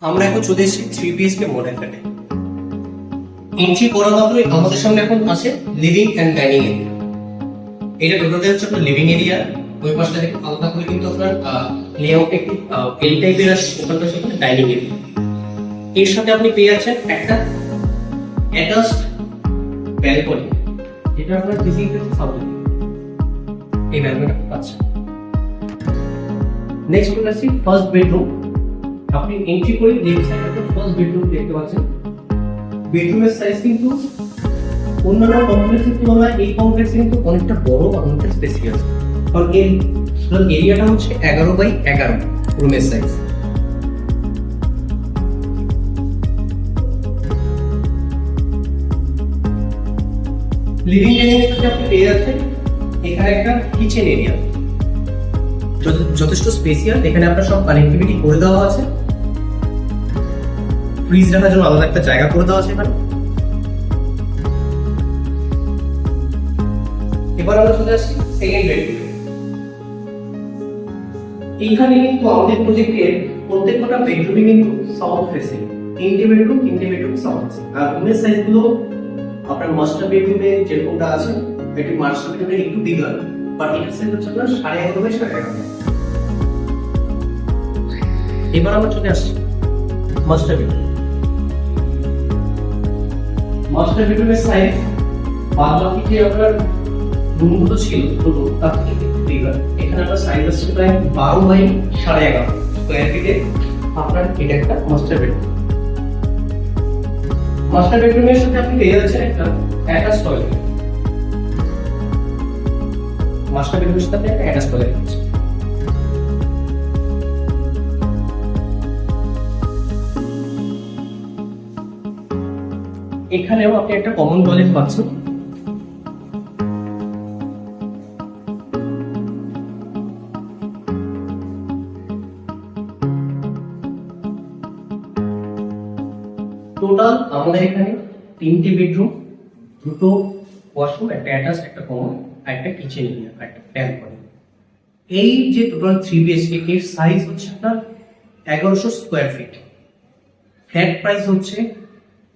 আমরা এখন চলে এসেছি 3 BHK মডেল ফ্ল্যাটে। এন্ট্রি করা মাত্রই আমাদের সামনে এখন আছে লিভিং এন্ড ডাইনিং এরিয়া। এটা টোটালি হচ্ছে আপনার লিভিং এরিয়া। ওই পাশটা থেকে আলাদা করে কিন্তু আপনার লেআউট একটি এল টাইপের আছে, ওখানটা হচ্ছে ডাইনিং এরিয়া। এর সাথে আপনি পেয়ে যাচ্ছেন একটা অ্যাটাচড ব্যালকনি, যেটা আপনার ফিজিক্যাল সাউন্ড এই ব্যালকনিটা পাচ্ছেন। নেক্সট চলে আসছি ফার্স্ট বেডরুম। আপনি এন্ট্রি করে লেফট সাইডে একটা ফার্স্ট বেডরুম দেখতে পাচ্ছেন। বেডরুমের সাইজ কিন্তু অন্যান্য কমপ্লেক্সের তুলনায় এই কমপ্লেক্সে কিন্তু অনেকটা বড় আর অনেকটা স্পেসিয়াস, কারণ এর এরিয়াটা হচ্ছে 11x11 রুমের সাইজ। লিভিং এরিয়ার সাথে আপনি পেয়ে যাচ্ছেন এখানে একটা কিচেন এরিয়া, যথেষ্ট স্পেসিয়াস। এখানে আপনার সব কানেক্টিভিটি করে দেওয়া আছে। ফ্রিজ রাখার জন্য আলাদা একটা জায়গা করে দেওয়া আছে এখানে। এবার আমরা চলে আসছি সেকেন্ড বেডরুমে। এইখানে কিন্তু আমাদের প্রজেক্টের প্রত্যেকটা বেডরুমে কিন্তু সাউথ ফেসিং, তিনটে বেডরুম সাউথ ফেসিং। আর রুমের সাইজ গুলো আপনার মাস্টার বেডরুমে যেরকমটা আছে, এটি মাস্টার বেডরুমে একটু বিগার, বাট এটার সাইজ হচ্ছে আপনার 11.5x11। এবার আমরা চলে আসছি মাস্টার বেডরুম। মাস্টার বেডরুমের সাইজ বাদ বাকি যে আপনার রুমগুলো ছিল ছোট, তার থেকে একটু বিগার। এখানে আপনার সাইজ আসছে প্রায় 12x11.5 স্কোয়ার ফিটে আপনার এটা একটা মাস্টার বেডরুম। মাস্টার বেডরুমের সাথে আপনি পেয়ে যাচ্ছেন একটা অ্যাটাচ টয়লেট। মাস্টার বেডরুমের সাথে একটা অ্যাটাচ টয়লেট আছে। এখানেও আপনি একটা কমন টয়লেট পাচ্ছেন। টোটাল আমাদের এখানে তিনটে বেডরুম, দুটো ওয়াশরুম, একটা অ্যাটাচ, একটা কমন, আর একটা কিচেন এরিয়া, আর একটা ব্যালকনি। এই যে টোটাল 3 BHK এর সাইজ হচ্ছে আপনার 1100 স্কোয়ার ফিট। ফ্ল্যাট প্রাইস হচ্ছে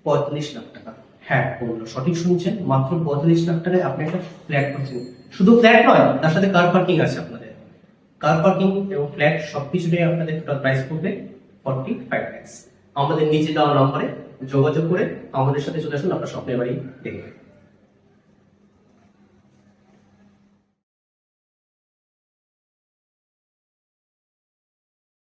45 লাখ টাকা। হ্যাঁ বন্ধুরা, সঠিক শুনছেন, মাত্র 45 লাখ টাকায় আপনি একটা ফ্ল্যাট পাচ্ছেন। শুধু ফ্ল্যাট নয়, তার সাথে কার পার্কিং আছে আপনাদের। কার পার্কিং এবং ফ্ল্যাট সবকিছু নিয়ে আপনাদের টোটাল প্রাইস পড়বে 45 লাখ। আমাদের নিচে দেওয়া নম্বরে যোগাযোগ করে আমাদের সাথে চলে আসুন আপনার স্বপ্নের বাড়ি দেখতে।